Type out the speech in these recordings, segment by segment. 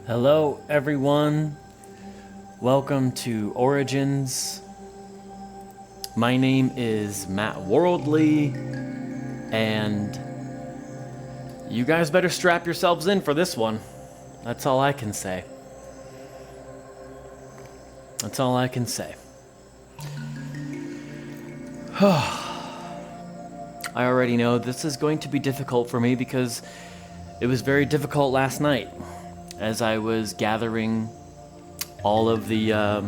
Hello everyone, welcome to Originz. My name is Rey Worldly, and you guys better strap yourselves in for this one. That's all I can say. That's all I can say. I already know this is going to be difficult for me because it was very difficult last night. As I was gathering all of the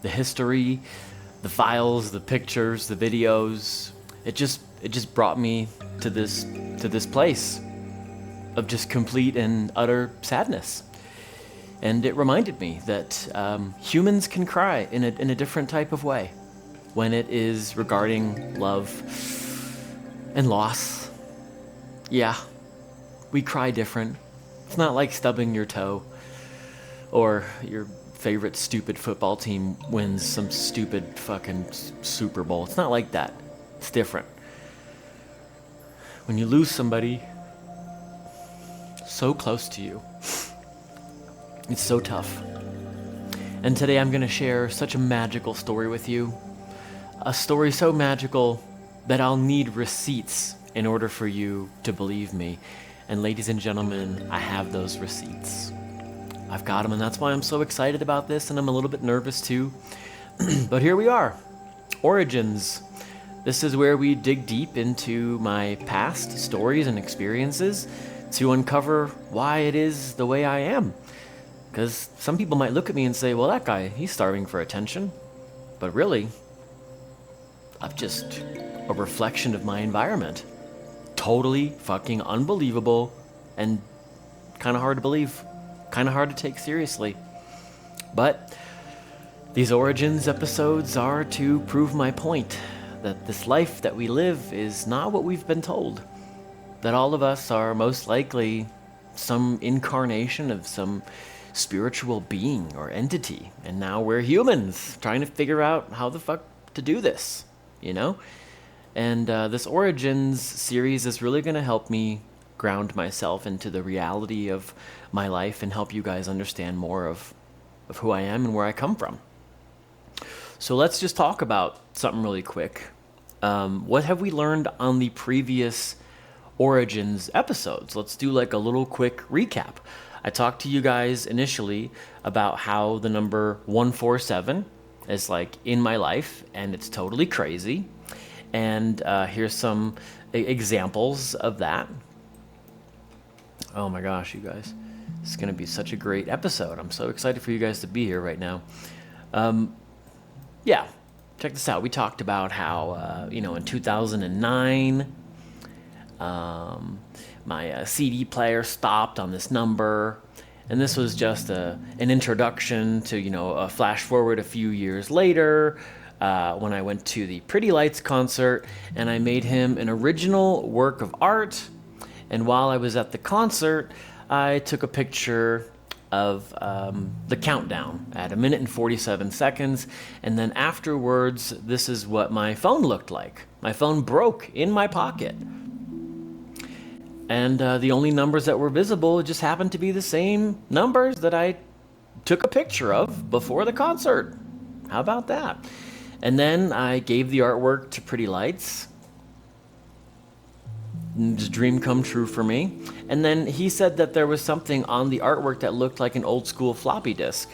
history, the files, the pictures, the videos, it just brought me to this place of just complete and utter sadness. And it reminded me that humans can cry in a different type of way when it is regarding love and loss. Yeah, we cry different. It's not like stubbing your toe or your favorite stupid football team wins some stupid fucking Super Bowl. It's not like that. It's different. When you lose somebody so close to you, it's so tough. And today I'm going to share such a magical story with you. A story so magical that I'll need receipts in order for you to believe me. And ladies and gentlemen, I have those receipts. I've got them, and that's why I'm so excited about this, and I'm a little bit nervous too. But here we are, Originz. This is where we dig deep into my past stories and experiences to uncover why it is the way I am. Because some people might look at me and say, well, that guy, he's starving for attention. But really, I'm just a reflection of my environment. Totally fucking unbelievable and kind of hard to believe, kind of hard to take seriously. But these Originz episodes are to prove my point that this life that we live is not what we've been told. That all of us are most likely some incarnation of some spiritual being or entity. And now we're humans trying to figure out how the fuck to do this, you know? And this Originz series is really going to help me ground myself into the reality of my life and help you guys understand more of who I am and where I come from. So let's just talk about something really quick. What have we learned on the previous Originz episodes? Let's do like a little quick recap. I talked to you guys initially about how the number 147 is like in my life and it's totally crazy. And here's some examples of that. Oh my gosh, you guys. This is going to be such a great episode. I'm so excited for you guys to be here right now. Yeah, check this out. We talked about how, in 2009, my CD player stopped on this number. And this was just an introduction to, a flash forward a few years later, when I went to the Pretty Lights concert, and I made him an original work of art. And while I was at the concert, I took a picture of the countdown at 1 minute and 47 seconds. And then afterwards, this is what my phone looked like. My phone broke in my pocket. And the only numbers that were visible just happened to be the same numbers that I took a picture of before the concert. How about that? And then I gave the artwork to Pretty Lights. Just dream come true for me. And then he said that there was something on the artwork that looked like an old school floppy disk.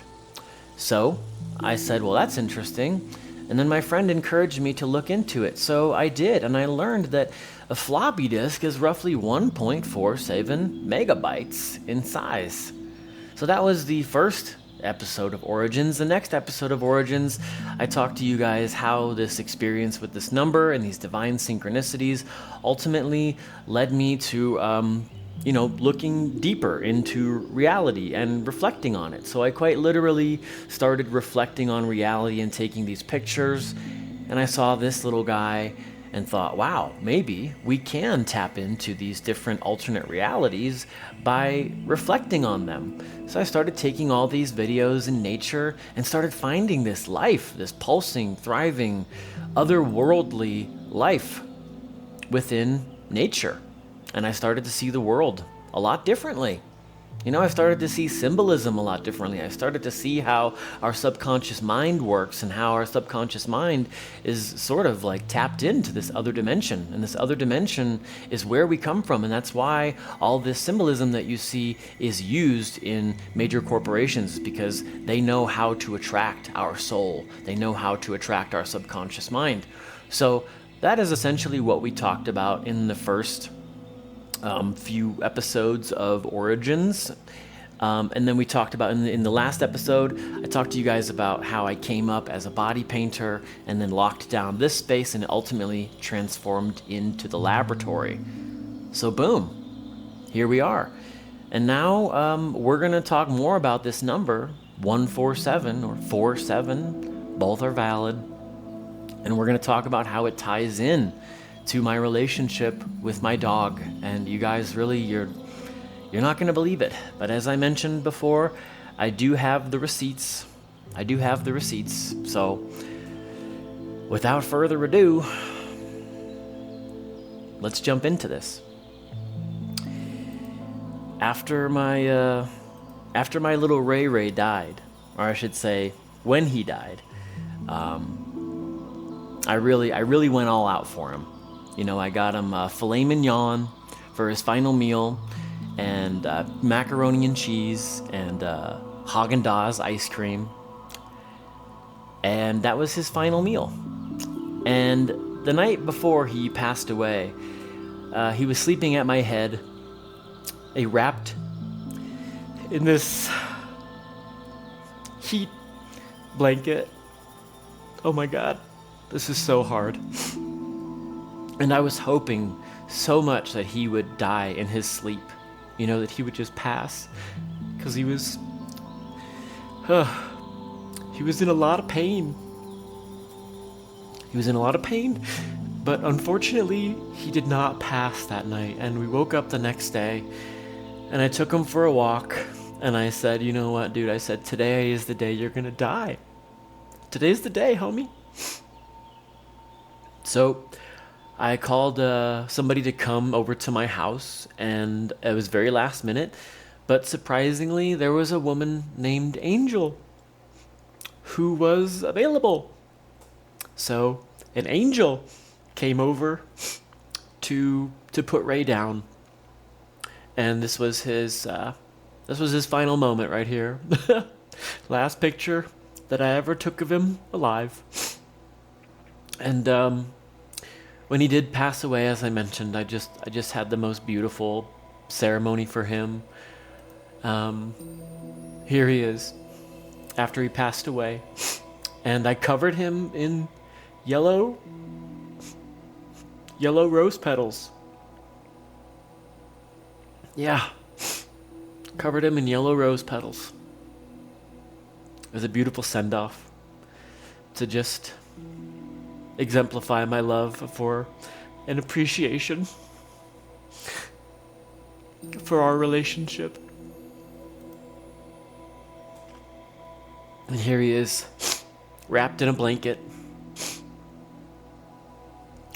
So I said, well, that's interesting. And then my friend encouraged me to look into it. So I did, and I learned that a floppy disk is roughly 1.47 megabytes in size. So that was the first episode of Originz. The next episode of Originz, I talked to you guys how this experience with this number and these divine synchronicities ultimately led me to looking deeper into reality and reflecting on it. So I quite literally started reflecting on reality and taking these pictures, and I saw this little guy and thought, wow, maybe we can tap into these different alternate realities by reflecting on them. So I started taking all these videos in nature and started finding this life, this pulsing, thriving, otherworldly life within nature. And I started to see the world a lot differently. I started to see symbolism a lot differently. I started to see how our subconscious mind works and how our subconscious mind is sort of like tapped into this other dimension. And this other dimension is where we come from. And that's why all this symbolism that you see is used in major corporations, because they know how to attract our soul. They know how to attract our subconscious mind. So that is essentially what we talked about in the first few episodes of Originz. And then we talked about, in the last episode, I talked to you guys about how I came up as a body painter and then locked down this space and ultimately transformed into the laboratory. So boom, here we are. And now we're going to talk more about this number, 147 or 47. Both are valid. And we're going to talk about how it ties in to my relationship with my dog. And you guys really, you're not going to believe it. But as I mentioned before, I do have the receipts. So without further ado, let's jump into this. After my little Ray died, or I should say when he died, I really went all out for him. I got him filet mignon for his final meal, and macaroni and cheese, and Haagen-Dazs ice cream. And that was his final meal. And the night before he passed away, he was sleeping at my head, wrapped in this heat blanket. Oh my God, this is so hard. And I was hoping so much that he would die in his sleep, that he would just pass, because he was in a lot of pain. But unfortunately, he did not pass that night. And we woke up the next day, and I took him for a walk, and I said, you know what, dude? I said, today is the day you're gonna die. Today's the day, homie. So I called somebody to come over to my house, and it was very last minute, but surprisingly, there was a woman named Angel who was available. So an angel came over to put Ray down, and this was his final moment right here. Last picture that I ever took of him alive. And when he did pass away, as I mentioned, I just had the most beautiful ceremony for him. Here he is, after he passed away, and I covered him in yellow rose petals. Yeah, covered him in yellow rose petals. It was a beautiful send-off to just exemplify my love for and appreciation for our relationship. And here he is, wrapped in a blanket,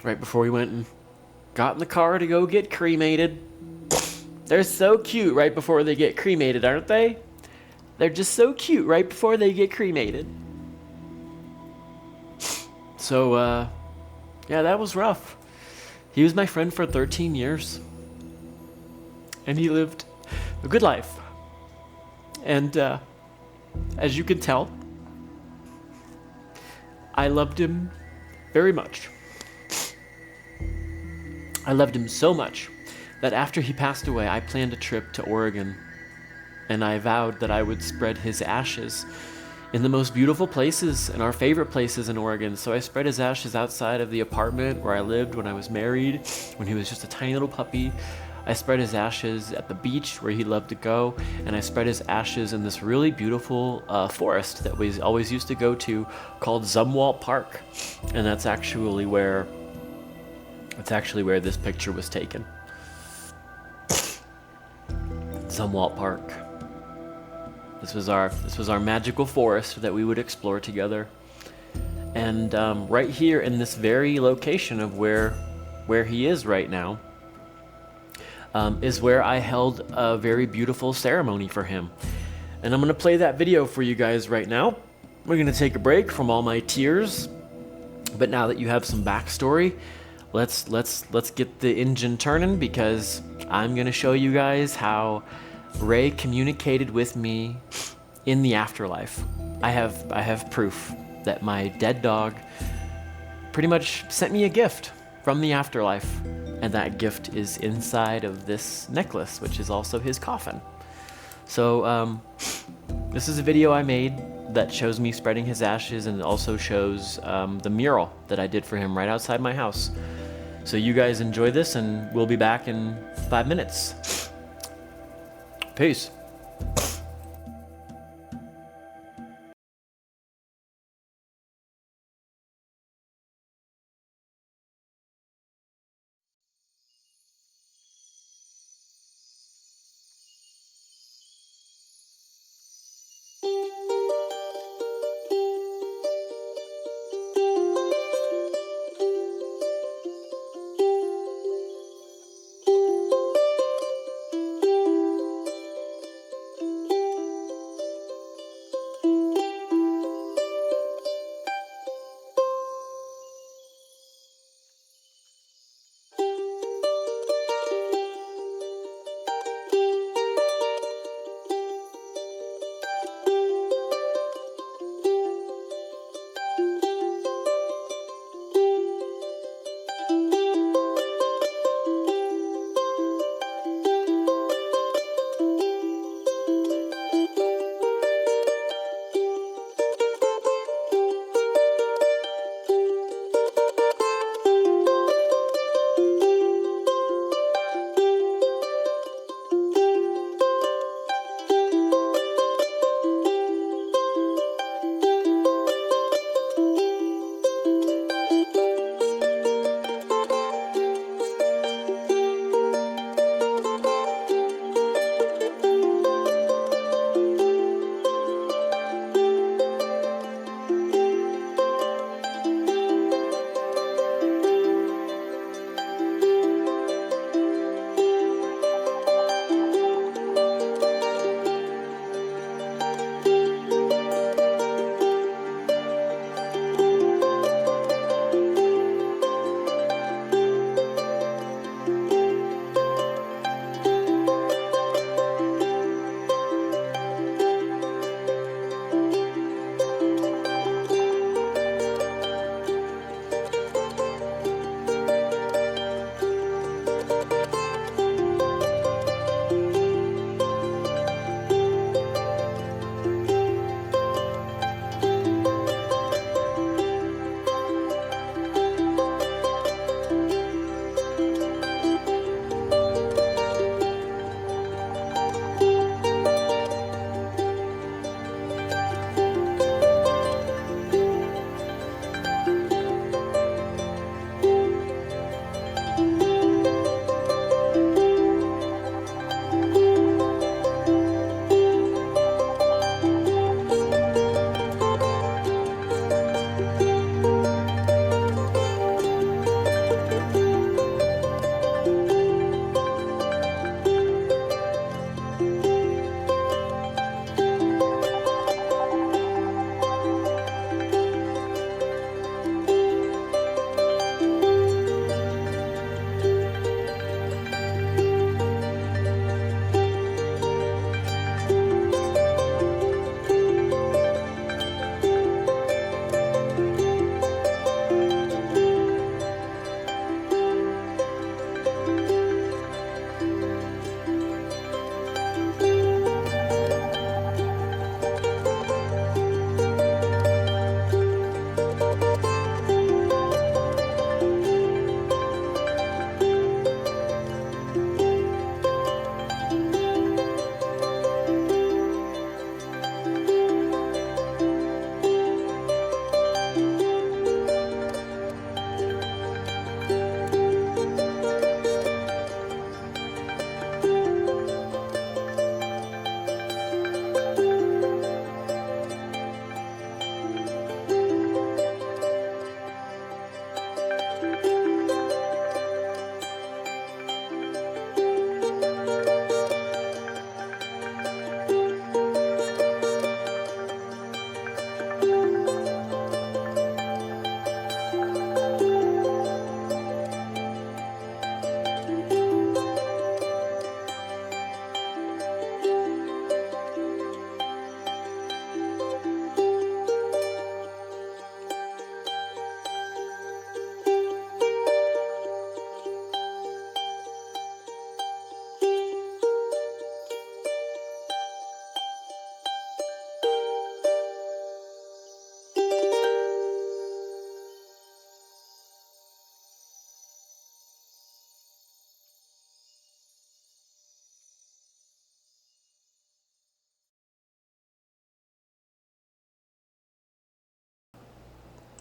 right before we went and got in the car to go get cremated. They're so cute right before they get cremated, aren't they? They're just so cute right before they get cremated. So, yeah, that was rough. He was my friend for 13 years. And he lived a good life. And, as you can tell, I loved him very much. I loved him so much that after he passed away, I planned a trip to Oregon. And I vowed that I would spread his ashes in the most beautiful places and our favorite places in Oregon. So I spread his ashes outside of the apartment where I lived when I was married, when he was just a tiny little puppy. I spread his ashes at the beach where he loved to go, and I spread his ashes in this really beautiful forest that we always used to go to called Zumwalt Park, and that's actually where this picture was taken. Zumwalt Park. This was our magical forest that we would explore together. And right here in this very location of where he is right now, is where I held a very beautiful ceremony for him. And I'm gonna play that video for you guys right now. We're gonna take a break from all my tears, but now that you have some backstory, let's get the engine turning, because I'm gonna show you guys how Rey communicated with me in the afterlife. I have proof that my dead dog pretty much sent me a gift from the afterlife, and that gift is inside of this necklace, which is also his coffin. So this is a video I made that shows me spreading his ashes, and it also shows the mural that I did for him right outside my house. So you guys enjoy this, and we'll be back in 5 minutes. Peace.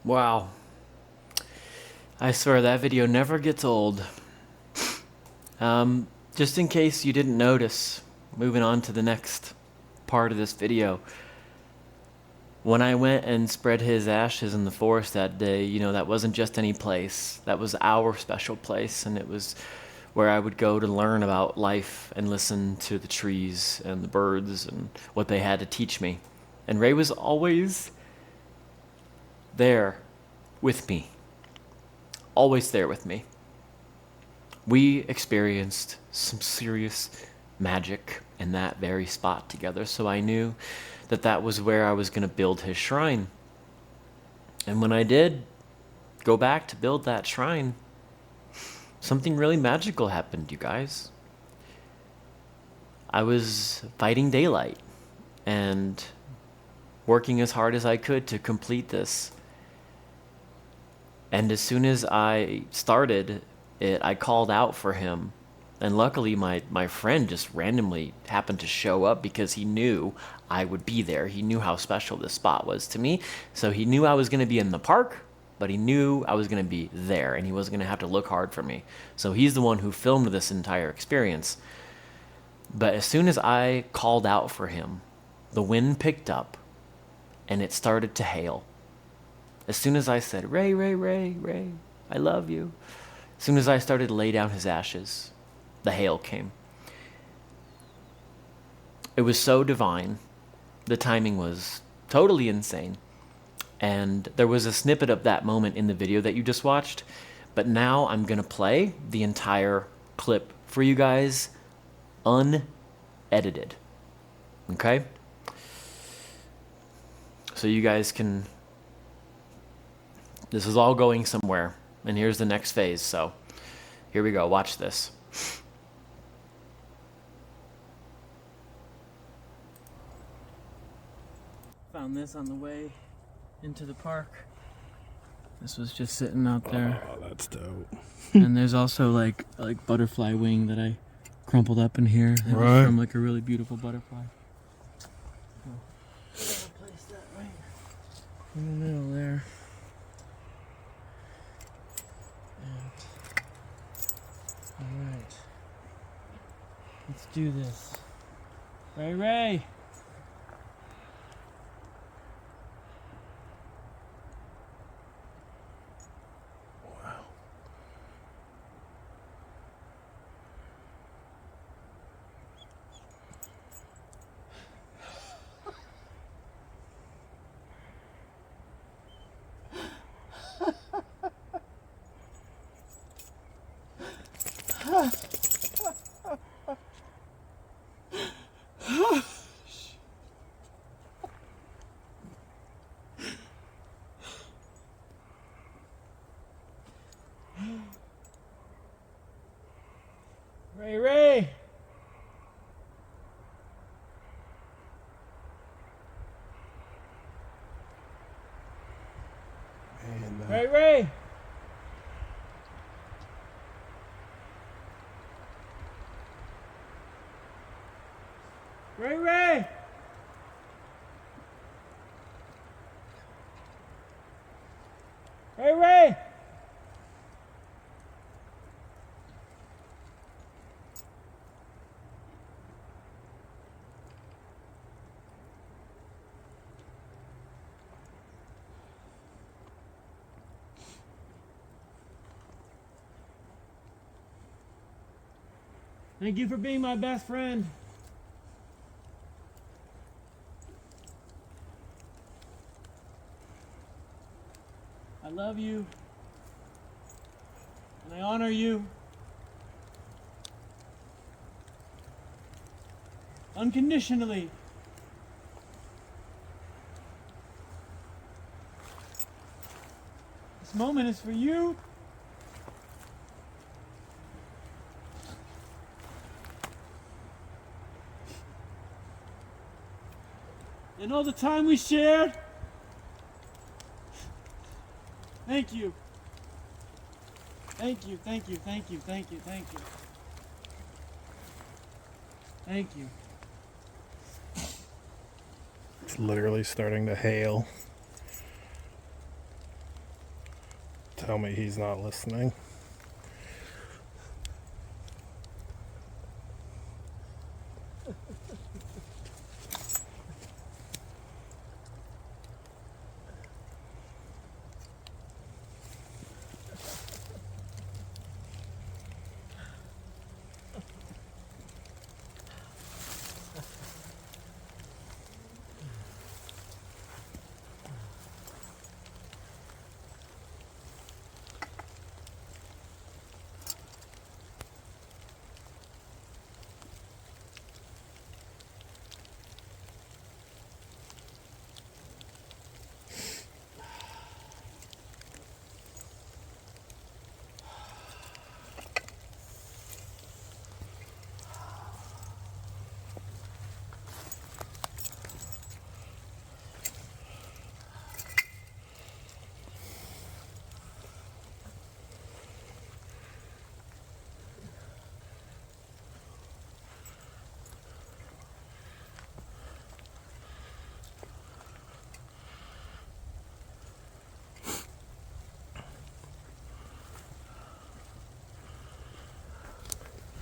Wow. I swear that video never gets old. Just in case you didn't notice, moving on to the next part of this video. When I went and spread his ashes in the forest that day, you know, that wasn't just any place. That was our special place, and it was where I would go to learn about life and listen to the trees and the birds and what they had to teach me. And Rey was always there with me. Always there with me. We experienced some serious magic in that very spot together, so I knew that that was where I was going to build his shrine. And when I did go back to build that shrine, something really magical happened, you guys. I was fighting daylight and working as hard as I could to complete this. And as soon as I started it, I called out for him. And luckily, my friend just randomly happened to show up because he knew I would be there. He knew how special this spot was to me. So he knew I was going to be in the park, but he knew I was going to be there, and he wasn't going to have to look hard for me. So he's the one who filmed this entire experience. But as soon as I called out for him, the wind picked up, and it started to hail. As soon as I said, Rey, Rey, Rey, Rey, I love you. As soon as I started to lay down his ashes, the hail came. It was so divine. The timing was totally insane. And there was a snippet of that moment in the video that you just watched. But now I'm going to play the entire clip for you guys, unedited. Okay? So you guys can... This is all going somewhere. And here's the next phase. So here we go. Watch this. Found this on the way into the park. This was just sitting out there. Oh, that's dope. And there's also like butterfly wing that I crumpled up in here. It was from like a really beautiful butterfly. So, I'm gonna place that right in the middle there. And, all right, let's do this. Rey, Rey. Rey, Rey! Rey, Rey! Rey, Rey! Rey, Rey! Thank you for being my best friend. I love you. And I honor you. Unconditionally. This moment is for you. And all the time we shared. Thank you. Thank you, thank you, thank you, thank you, thank you. Thank you. It's literally starting to hail. tell me he's not listening.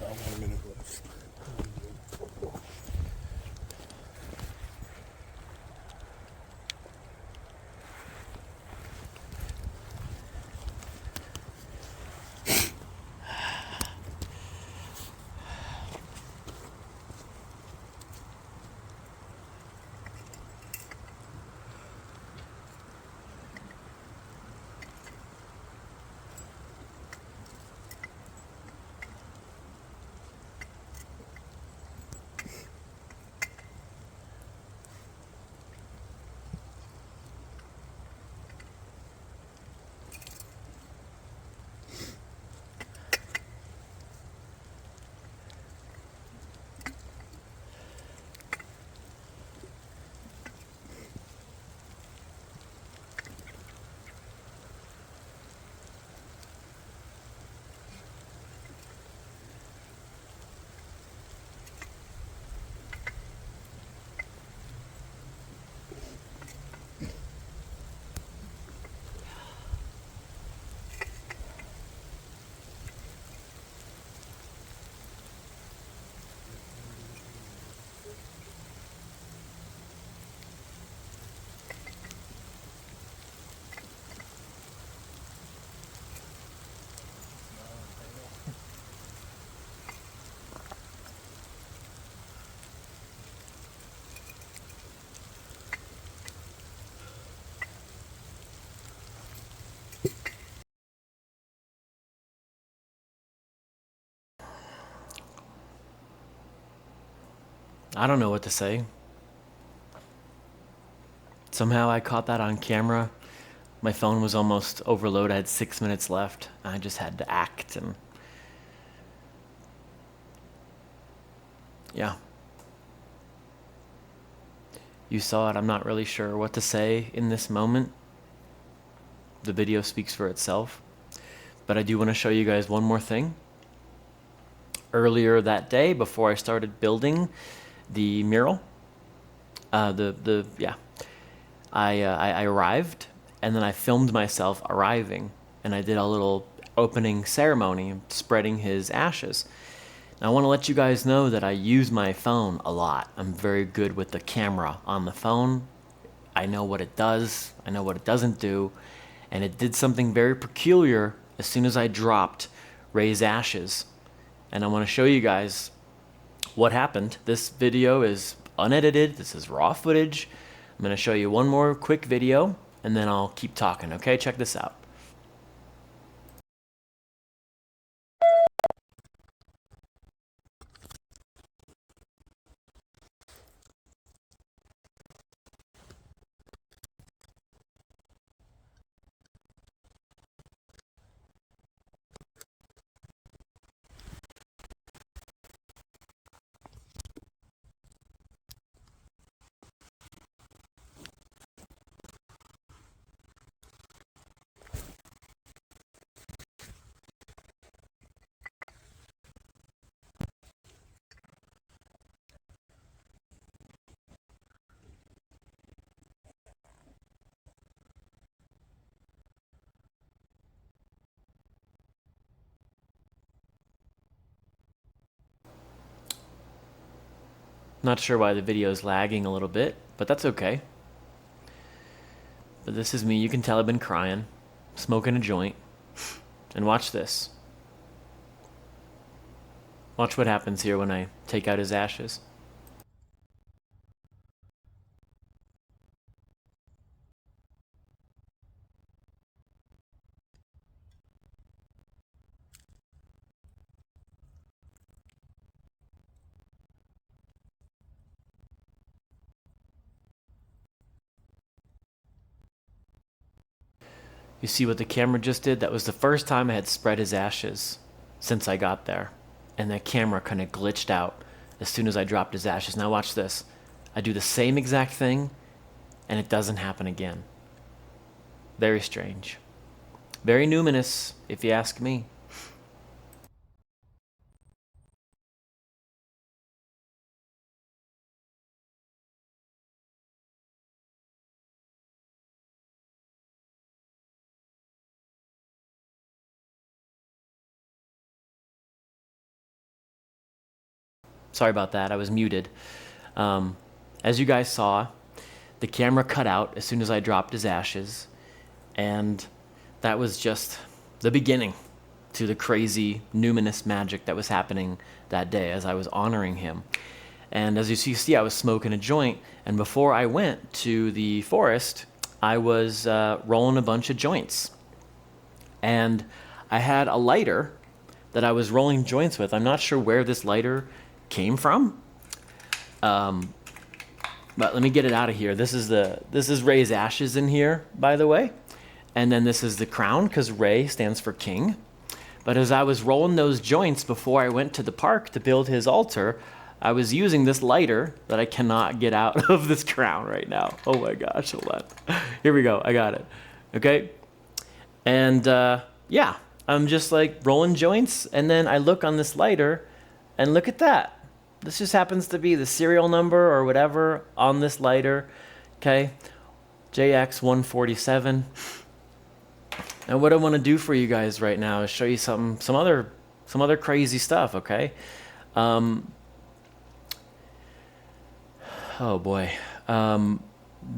About 1 minute left. I don't know what to say. Somehow I caught that on camera. My phone was almost overloaded. I had 6 minutes left. I just had to act, and yeah. You saw it. I'm not really sure what to say in this moment. The video speaks for itself. But I do want to show you guys one more thing. Earlier that day, before I started building the mural, I arrived, and then I filmed myself arriving, and I did a little opening ceremony, spreading his ashes. Now, I want to let you guys know that I use my phone a lot. I'm very good with the camera on the phone. I know what it does, I know what it doesn't do, and it did something very peculiar as soon as I dropped Rey's ashes. And I want to show you guys what happened. This video is unedited. This is raw footage. I'm going to show you one more quick video, and then I'll keep talking, okay? Check this out. Not sure why the video is lagging a little bit, but that's okay. But this is me. You can tell I've been crying, smoking a joint. And watch this. Watch what happens here when I take out his ashes. You see what the camera just did? That was the first time I had spread his ashes since I got there. And the camera kind of glitched out as soon as I dropped his ashes. Now watch this. I do the same exact thing, and it doesn't happen again. Very strange. Very numinous, if you ask me. Sorry about that, I was muted. As you guys saw, the camera cut out as soon as I dropped his ashes, and that was just the beginning to the crazy numinous magic that was happening that day as I was honoring him. And as you see, I was smoking a joint, and before I went to the forest, I was rolling a bunch of joints. And I had a lighter that I was rolling joints with. I'm not sure where this lighter came from, but let me get it out of here. This is Rey's ashes in here, by the way, and then this is the crown because Rey stands for king. But as I was rolling those joints before I went to the park to build his altar, I was using this lighter that I cannot get out of this crown right now. Oh my gosh, hold on. Here we go. I got it. Okay, and yeah, I'm just like rolling joints, and then I look on this lighter, and look at that. This just happens to be the serial number or whatever on this lighter, okay? JX147. And what I want to do for you guys right now is show you some other crazy stuff, okay? Oh boy. The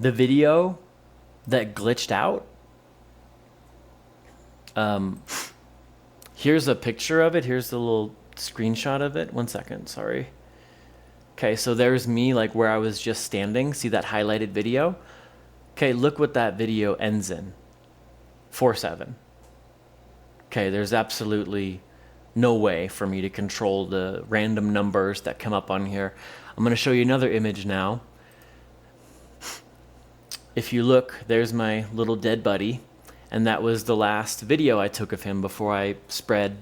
video that glitched out. Here's a picture of it. Here's the little screenshot of it. 1 second, sorry. Okay, so there's me like where I was just standing. See that highlighted video? Okay, look what that video ends in. 47. Okay, there's absolutely no way for me to control the random numbers that come up on here. I'm going to show you another image now. If you look, there's my little dead buddy, and that was the last video I took of him before I spread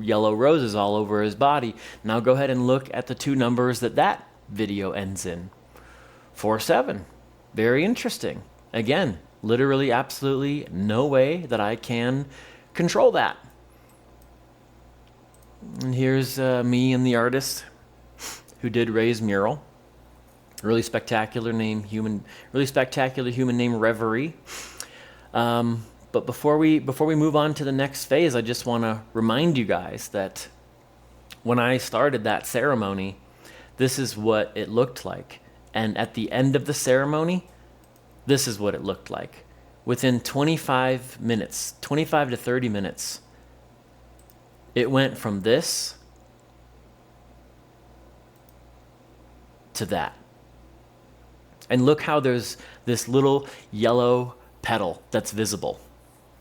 yellow roses all over his body. Now go ahead and look at the two numbers that video ends in. 47. Very interesting. Again, literally absolutely no way that I can control that. And here's me and the artist who did Rey's mural. Really spectacular human name Reverie. But before we move on to the next phase, I just want to remind you guys that when I started that ceremony, this is what it looked like. And at the end of the ceremony, this is what it looked like. Within 25 minutes, 25 to 30 minutes, it went from this to that. And look how there's this little yellow petal that's visible.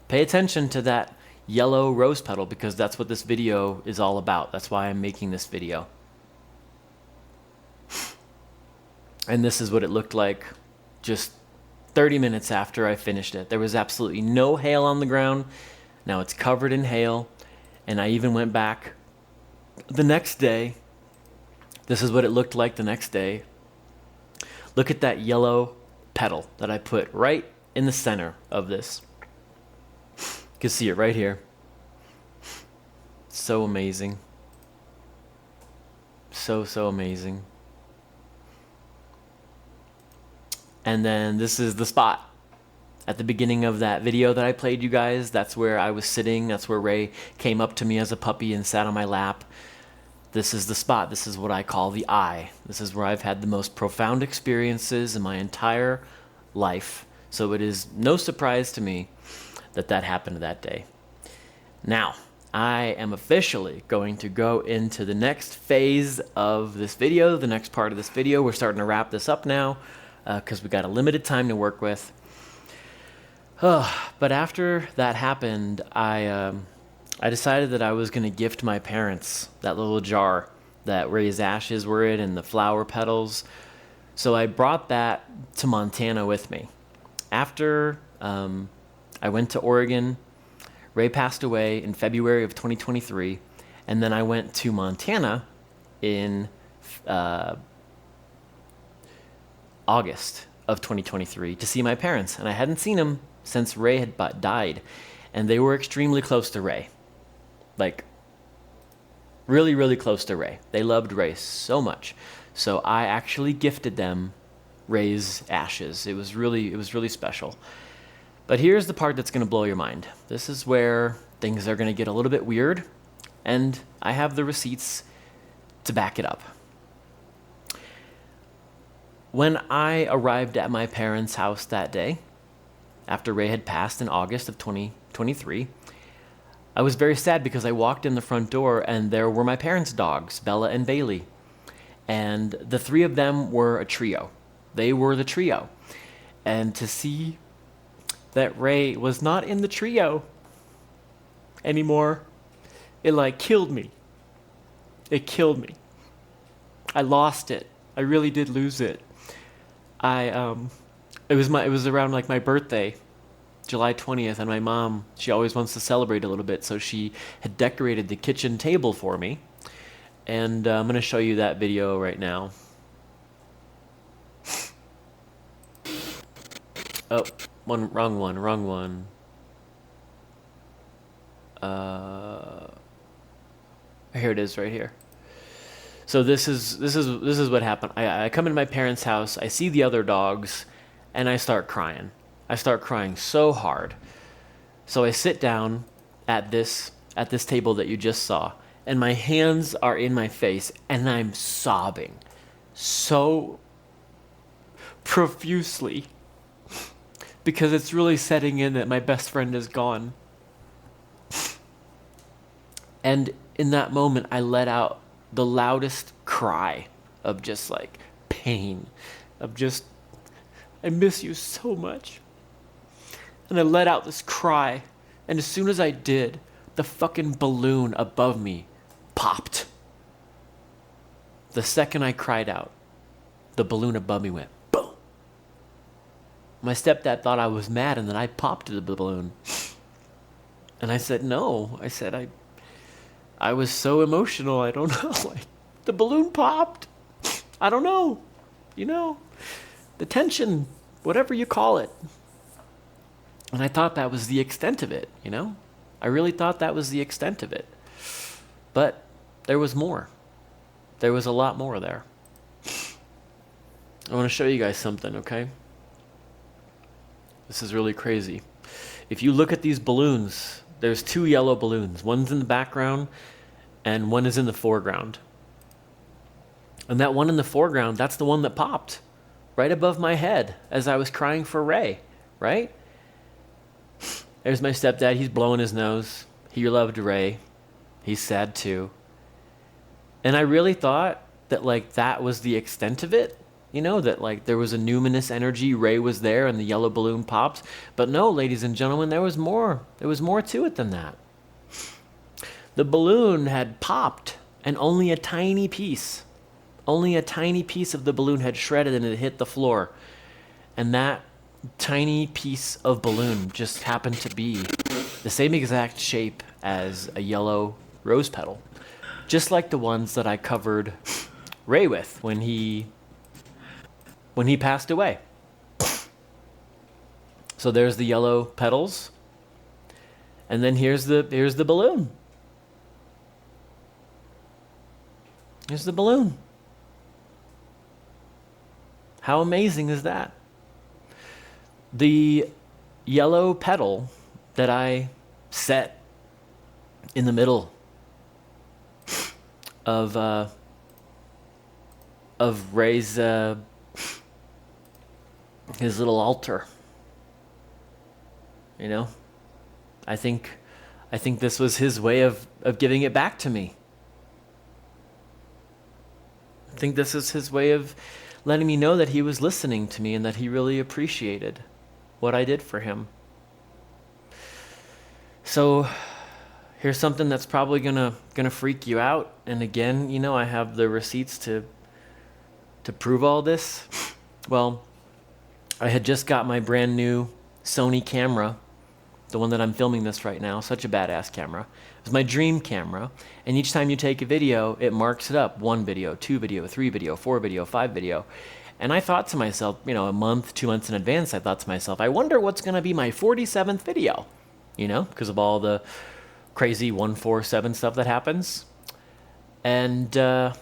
Pay attention to that yellow rose petal because that's what this video is all about. That's why I'm making this video. And this is what it looked like just 30 minutes after I finished it. There was absolutely no hail on the ground. Now it's covered in hail. And I even went back the next day. This is what it looked like the next day. Look at that yellow petal that I put right in the center of this. You can see it right here. So amazing. So amazing. And then this is the spot. At the beginning of that video that I played you guys, that's where I was sitting. That's where Rey came up to me as a puppy and sat on my lap. this is the spot. This is what I call the eye. This is where I've had the most profound experiences in my entire life. So it is no surprise to me that that happened that day. Now, I am officially going to go into the next phase of this video, the next part of this video. We're starting to wrap this up now because we got a limited time to work with. But after that happened, I decided that I was going to gift my parents that little jar that Rey's ashes were in and the flower petals. So I brought that to Montana with me. After I went to Oregon, Rey passed away in February of 2023, and then I went to Montana in August of 2023 to see my parents, and I hadn't seen them since Rey had died, and they were extremely close to Rey. Like, really, really close to Rey. They loved Rey so much. So I actually gifted them Rey's ashes. It was really special. But here's the part that's going to blow your mind. This is where things are going to get a little bit weird, and I have the receipts to back it up. When I arrived at my parents' house that day, after Rey had passed in August of 2023, I was very sad because I walked in the front door and there were my parents' dogs, Bella and Bailey. And the three of them were a trio. They were the trio. And to see that Rey was not in the trio anymore, it killed me. It killed me. I lost it. I really did lose it. It was around my birthday, July 20th, and my mom, she always wants to celebrate a little bit, so she had decorated the kitchen table for me. And I'm going to show you that video right now. Oh, wrong one. Here it is, right here. So this is what happened. I come into my parents' house, I see the other dogs, and I start crying. I start crying so hard. So I sit down at this table that you just saw, and my hands are in my face, and I'm sobbing so profusely because it's really setting in that my best friend is gone. And in that moment, I let out the loudest cry of just pain, of just, I miss you so much. And I let out this cry, and as soon as I did, the fucking balloon above me popped. The second I cried out, the balloon above me went boom. My stepdad thought I was mad and that I popped the balloon. And I said, no. I said, I was so emotional, I don't know. The balloon popped. I don't know. The tension, whatever you call it. And I thought that was the extent of it, I really thought that was the extent of it. But there was more. There was a lot more there. I want to show you guys something, okay? This is really crazy. If you look at these balloons, there's two yellow balloons. One's in the background and one is in the foreground. And that one in the foreground, that's the one that popped right above my head as I was crying for Rey, right? There's my stepdad. He's blowing his nose. He loved Rey. He's sad too. And I really thought that that was the extent of it. That there was a numinous energy. Rey was there and the yellow balloon popped. But no, ladies and gentlemen, there was more. There was more to it than that. The balloon had popped and only a tiny piece of the balloon had shredded and it hit the floor. And that tiny piece of balloon just happened to be the same exact shape as a yellow rose petal, just like the ones that I covered Rey with when he passed away. So there's the yellow petals, and then here's the balloon. Here's the balloon. How amazing is that? The yellow petal that I set in the middle of Rey's his little altar. You know, I think this was his way of giving it back to me. I think this is his way of letting me know that he was listening to me and that he really appreciated what I did for him. So here's something that's probably gonna freak you out. And again, you know, I have the receipts to prove all this. Well, I had just got my brand new Sony camera, the one that I'm filming this right now, such a badass camera. It was my dream camera, and each time you take a video, it marks it up. 1 video, 2 video, 3 video, 4 video, 5 video. And I thought to myself, you know, a month, 2 months in advance, I thought to myself, I wonder what's going to be my 47th video, you know, because of all the crazy 147 stuff that happens. And yeah,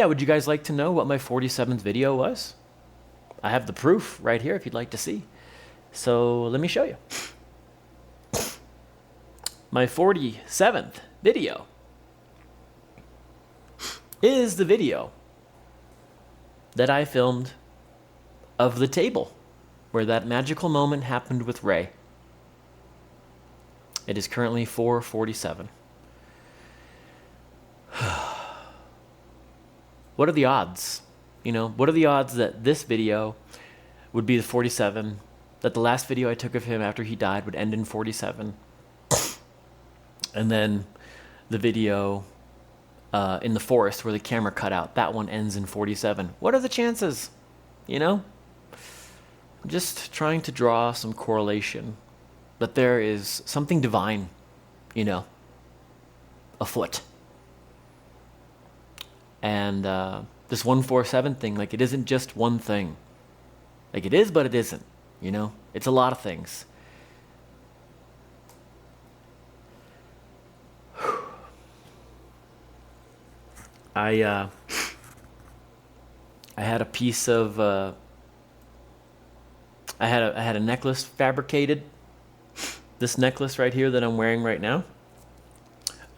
would you guys like to know what my 47th video was? I have the proof right here if you'd like to see. So let me show you. My 47th video is the video that I filmed of the table where that magical moment happened with Rey. It is currently 4:47. What are the odds? You know, what are the odds that this video would be the 47, that the last video I took of him after he died would end in 47, and then the video in the forest where the camera cut out, that one ends in 47. What are the chances? You know? I'm just trying to draw some correlation that there is something divine, you know, afoot. And this 147 thing, like, it isn't just one thing. Like, it is, but it isn't, you know? It's a lot of things. I had a piece of I had a necklace fabricated. This necklace right here that I'm wearing right now.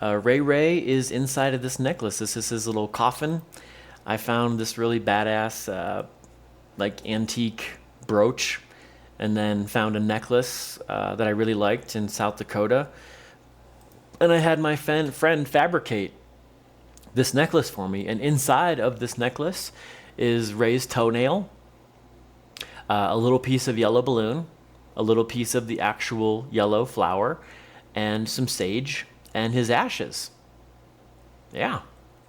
Ray is inside of this necklace. This is his little coffin. I found this really badass like antique brooch, and then found a necklace that I really liked in South Dakota. And I had my friend fabricate this necklace for me, and inside of this necklace is Rey's toenail, a little piece of yellow balloon, a little piece of the actual yellow flower, and some sage, and his ashes. Yeah,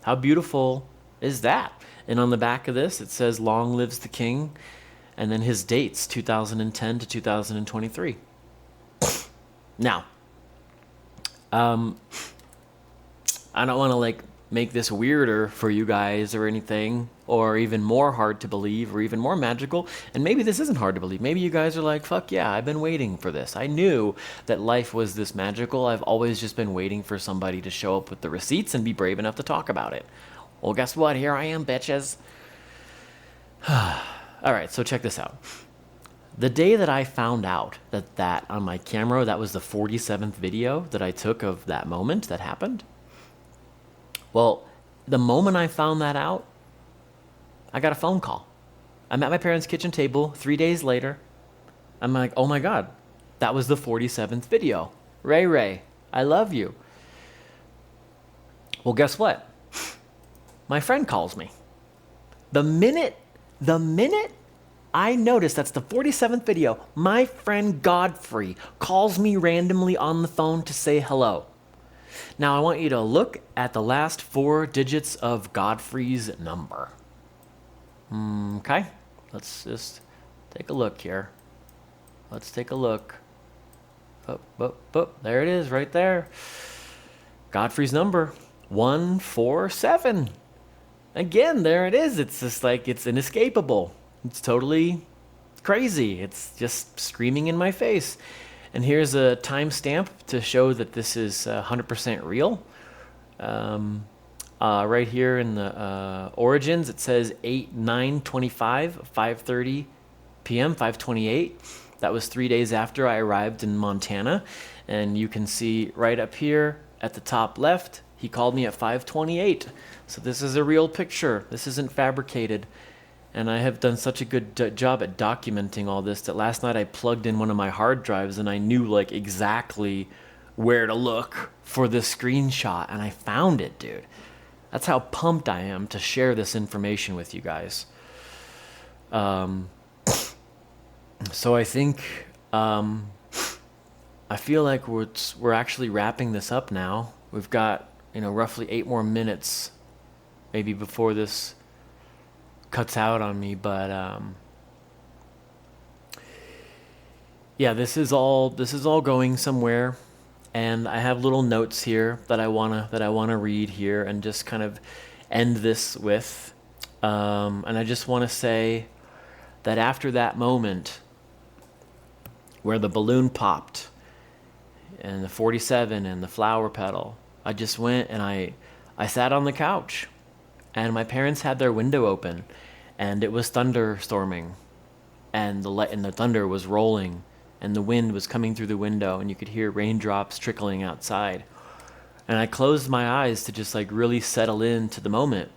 how beautiful is that? And on the back of this, it says, "Long lives the king," and then his dates, 2010 to 2023. Now, I don't want to like make this weirder for you guys or anything, or even more hard to believe, or even more magical. And maybe this isn't hard to believe. Maybe you guys are like, fuck yeah, I've been waiting for this. I knew that life was this magical. I've always just been waiting for somebody to show up with the receipts and be brave enough to talk about it. Well, guess what? Here I am, bitches. All right, so check this out. The day that I found out that on my camera, that was the 47th video that I took of that moment that happened. Well, the moment I found that out, I got a phone call. I'm at my parents' kitchen table 3 days later. I'm like, oh my God, that was the 47th video. Ray, I love you. Well, guess what? My friend calls me. The minute I notice that's the 47th video, my friend Godfrey calls me randomly on the phone to say hello. Now, I want you to look at the last 4 digits of Godfrey's number. Okay, let's just take a look here. Let's take a look. There it is, right there. Godfrey's number, 147. Again, there it is. It's just like, it's inescapable. It's totally crazy. It's just screaming in my face. And here's a timestamp to show that this is 100% real. Right here in the Originz, it says 8/9/25, 5:30 p.m., 5:28. That was 3 days after I arrived in Montana. And you can see right up here at the top left, He called me at 5:28. So this is a real picture. This isn't fabricated. And I have done such a good job at documenting all this that last night I plugged in one of my hard drives and I knew like exactly where to look for this screenshot, and I found it, dude. That's how pumped I am to share this information with you guys. So I think I feel like we're actually wrapping this up now. We've got, roughly 8 more minutes, maybe before this cuts out on me. But yeah, this is all going somewhere, and I have little notes here that I wanna read here and just kind of end this with. And I just want to say that after that moment where the balloon popped and the 47 and the flower petal, I just went and I sat on the couch, and my parents had their window open, and it was thunderstorming, and the thunder was rolling, and the wind was coming through the window, and you could hear raindrops trickling outside. And I closed my eyes to just like really settle into the moment.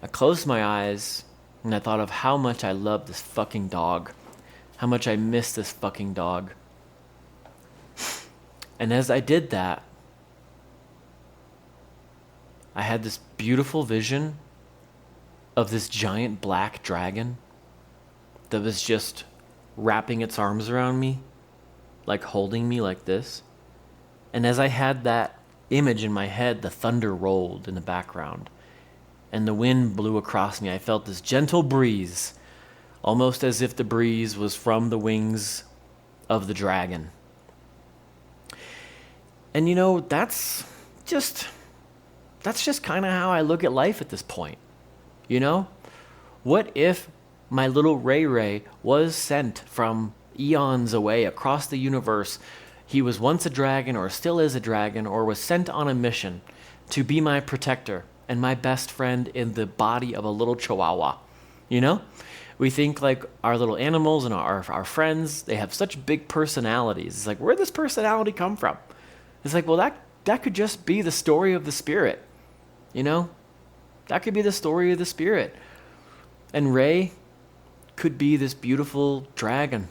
I closed my eyes and I thought of how much I love this fucking dog, how much I miss this fucking dog. And as I did that, I had this beautiful vision of this giant black dragon that was just wrapping its arms around me, like holding me like this. And as I had that image in my head, the thunder rolled in the background and the wind blew across me. I felt this gentle breeze, almost as if the breeze was from the wings of the dragon. And that's just kind of how I look at life at this point. What if my little Ray was sent from eons away across the universe? He was once a dragon, or still is a dragon, or was sent on a mission to be my protector and my best friend in the body of a little Chihuahua. We think like our little animals and our friends, they have such big personalities. It's like, where'd this personality come from? It's like, well, that could just be the story of the spirit. That could be the story of the spirit. And Rey could be this beautiful dragon,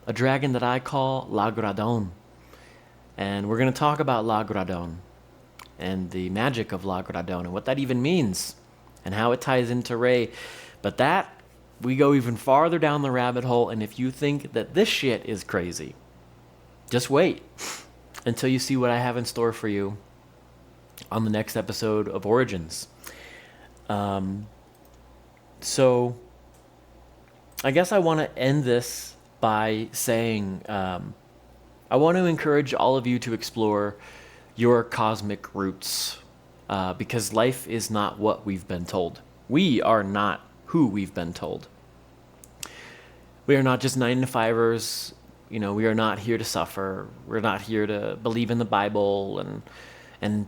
a dragon that I call La Gradon. And we're going to talk about La Gradon and the magic of La Gradon and what that even means and how it ties into Rey. But we go even farther down the rabbit hole, and if you think that this shit is crazy, just wait until you see what I have in store for you on the next episode of Originz. So I guess I want to end this by saying I want to encourage all of you to explore your cosmic roots, because life is not what we've been told. We are not who we've been told. We are not just 9-to-5ers. We are not here to suffer. We're not here to believe in the Bible and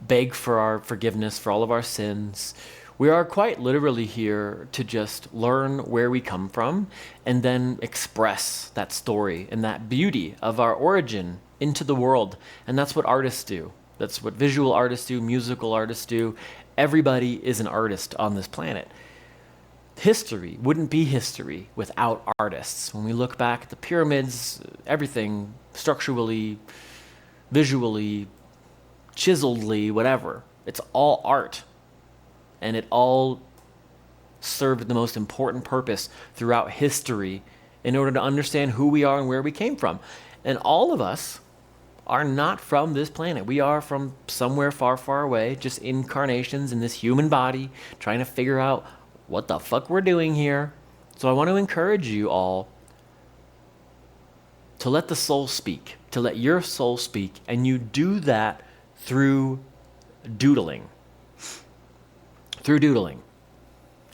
beg for our forgiveness for all of our sins. We are quite literally here to just learn where we come from and then express that story and that beauty of our origin into the world. And that's what artists do. That's what visual artists do, musical artists do. Everybody is an artist on this planet. History wouldn't be history without artists. When we look back at the pyramids, everything structurally, visually, chiseledly, whatever, it's all art. And it all served the most important purpose throughout history in order to understand who we are and where we came from. And all of us are not from this planet. We are from somewhere far, far away, just incarnations in this human body, trying to figure out what the fuck we're doing here. So I want to encourage you all to let the soul speak, to let your soul speak, and you do that through doodling.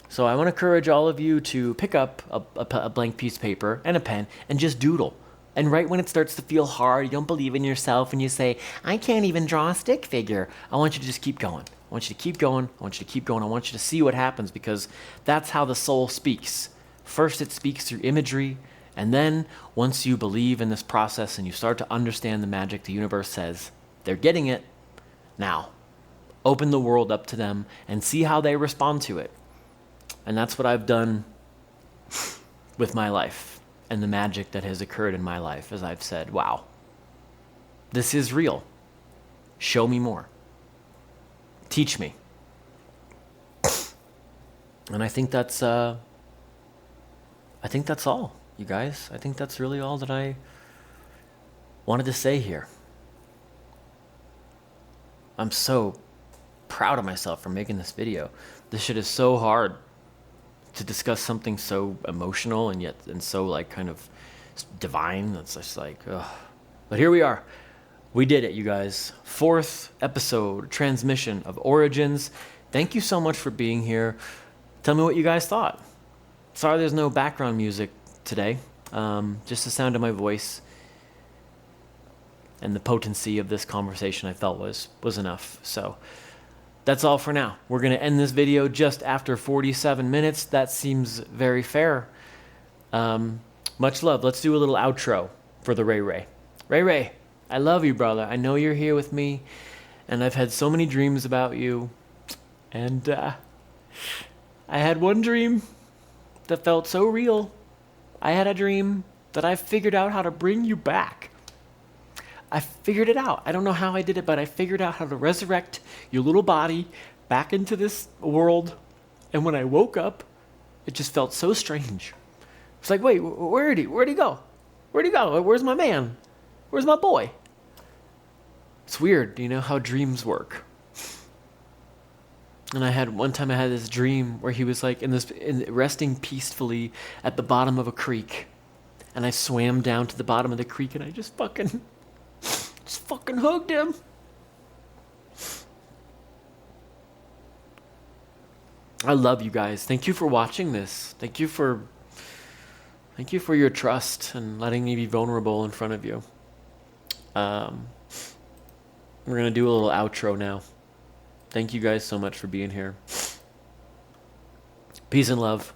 So I want to encourage all of you to pick up a blank piece of paper and a pen and just doodle. And right when it starts to feel hard, you don't believe in yourself, and you say, I can't even draw a stick figure, I want you to just keep going. I want you to keep going. I want you to keep going. I want you to see what happens, because that's how the soul speaks. First, it speaks through imagery. And then once you believe in this process and you start to understand the magic, the universe says, they're getting it. Now, open the world up to them, and see how they respond to it. And that's what I've done with my life and the magic that has occurred in my life, as I've said, wow, this is real. Show me more. Teach me. And I think that's all, you guys. I think that's really all that I wanted to say here. I'm so proud of myself for making this video. This shit is so hard to discuss something so emotional and so like kind of divine. It's just like, ugh. But here we are. We did it, you guys. 4th episode, transmission of Originz. Thank you so much for being here. Tell me what you guys thought. Sorry there's no background music today. Just the sound of my voice and the potency of this conversation I felt was enough. So that's all for now. We're going to end this video just after 47 minutes. That seems very fair. Much love. Let's do a little outro for the Rey. Rey, I love you, brother. I know you're here with me, and I've had so many dreams about you. And I had one dream that felt so real. I had a dream that I figured out how to bring you back. I figured it out. I don't know how I did it, but I figured out how to resurrect your little body back into this world. And when I woke up, it just felt so strange. It's like, wait, where'd he go? Where'd he go? Where's my man? Where's my boy? It's weird, how dreams work. And one time I had this dream where he was like resting peacefully at the bottom of a creek. And I swam down to the bottom of the creek and I just fucking hugged him. I love you guys. Thank you for watching this. Thank you for your trust and letting me be vulnerable in front of you. We're going to do a little outro now. Thank you guys so much for being here. Peace and love.